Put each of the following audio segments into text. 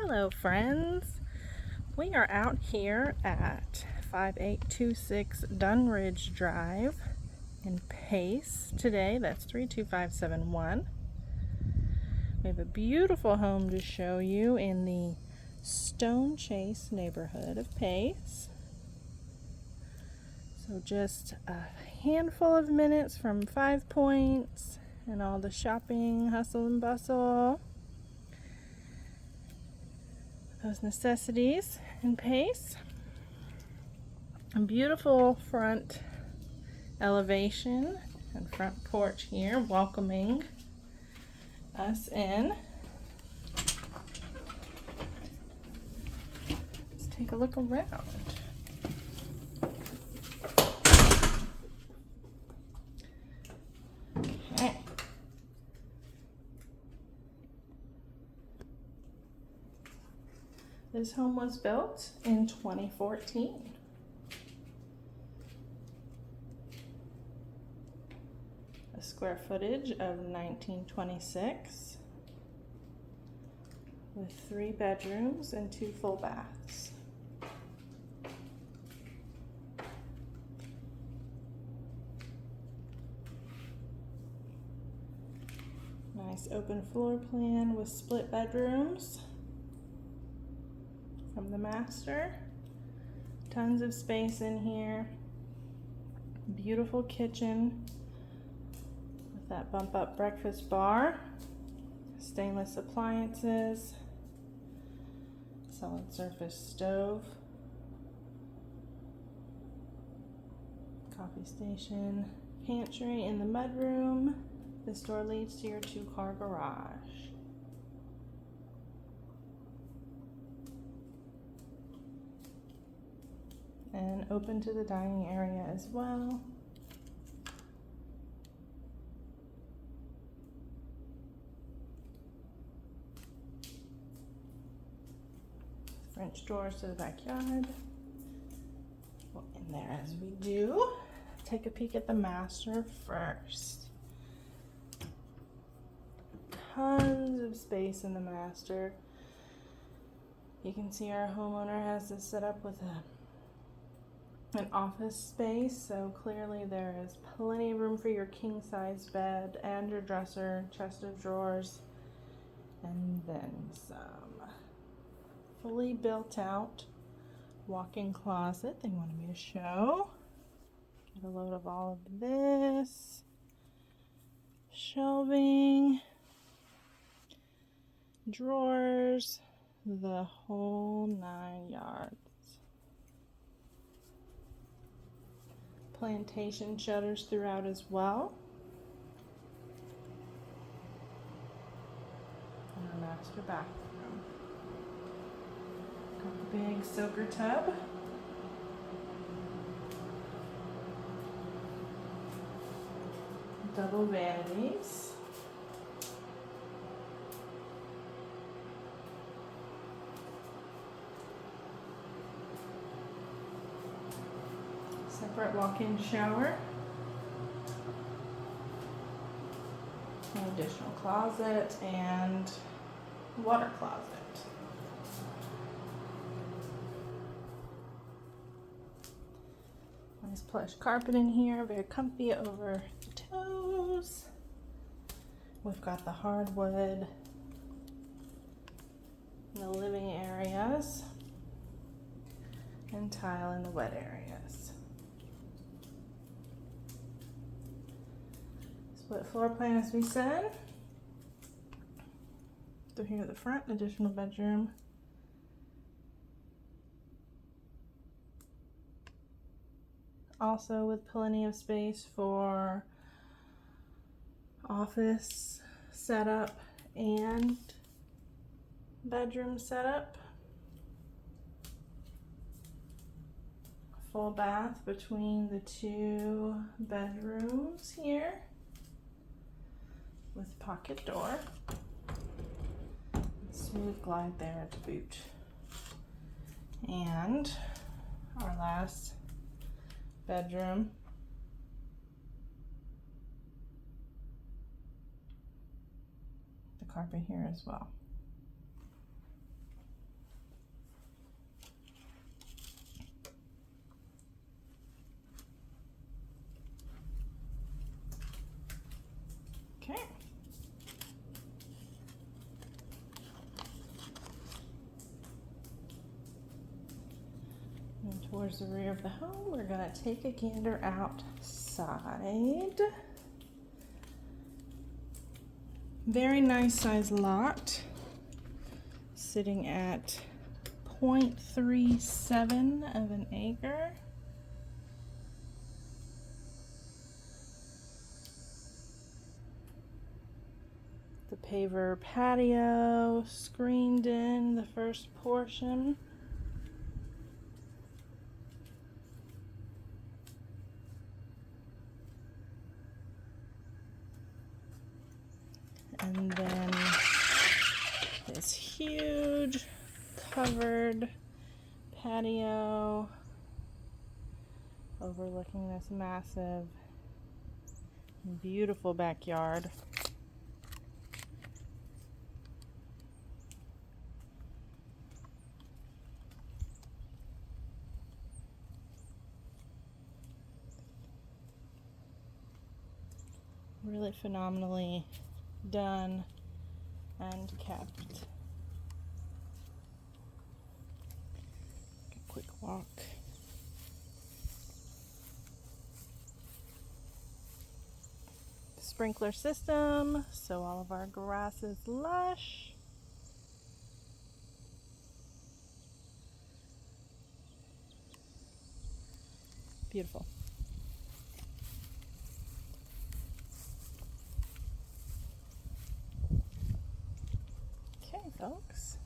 Hello friends, we are out here at 5826 Dunridge Drive in Pace today. That's 32571. We have a beautiful home to show you in the Stonechase neighborhood of Pace. So just a handful of minutes from 5 Points and all the shopping hustle and bustle. Those necessities in Pace. A beautiful front elevation and front porch here welcoming us in. Let's take a look around. Okay. This home was built in 2014. A square footage of 1926 with 3 bedrooms and 2 full baths. Nice open floor plan with split bedrooms from the master. Tons of space in here. Beautiful kitchen with that bump up breakfast bar. Stainless appliances. Solid surface stove. Coffee station. Pantry in the mudroom. This door leads to your 2-car garage. And open to the dining area as well. French doors to the backyard. Well, in there as we do. Take a peek at the master first. Tons of space in the master. You can see our homeowner has this set up with an office space, so clearly there is plenty of room for your king-size bed and your dresser, chest of drawers, and then some. Fully built out walk-in closet they wanted me to show. Get a load of all of this. Shelving, drawers, the whole 9 yards. Plantation shutters throughout as well. And our master bathroom. Got the big soaker tub. Double vanities. Separate walk-in shower. An additional closet and water closet. Nice plush carpet in here, very comfy over the toes. We've got the hardwood in the living areas and tile in the wet areas. Split floor plan as we said. So here at the front, additional bedroom. Also with plenty of space for office setup and bedroom setup. Full bath between the 2 bedrooms here with pocket door. Smooth glide there to boot. And our last bedroom. The carpet here as well. towards the rear of the home. We're gonna take a gander outside. Very nice size lot, sitting at 0.37 of an acre. The paver patio, screened in the first portion. And then this huge covered patio overlooking this massive, beautiful backyard. Really phenomenally done and kept. A quick walk. Sprinkler system, so all of our grass is lush. Beautiful. Okay, folks.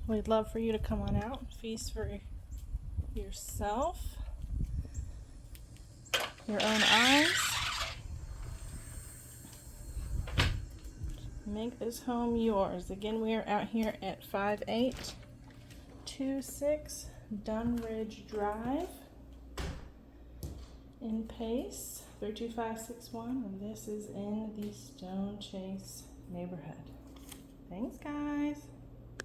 We'd love for you to come on out and feast for yourself, your own eyes. Make this home yours. Again, we are out here at 5826 Dunridge Drive in Pace, 32561, and this is in the Stonechase neighborhood. Thanks, guys.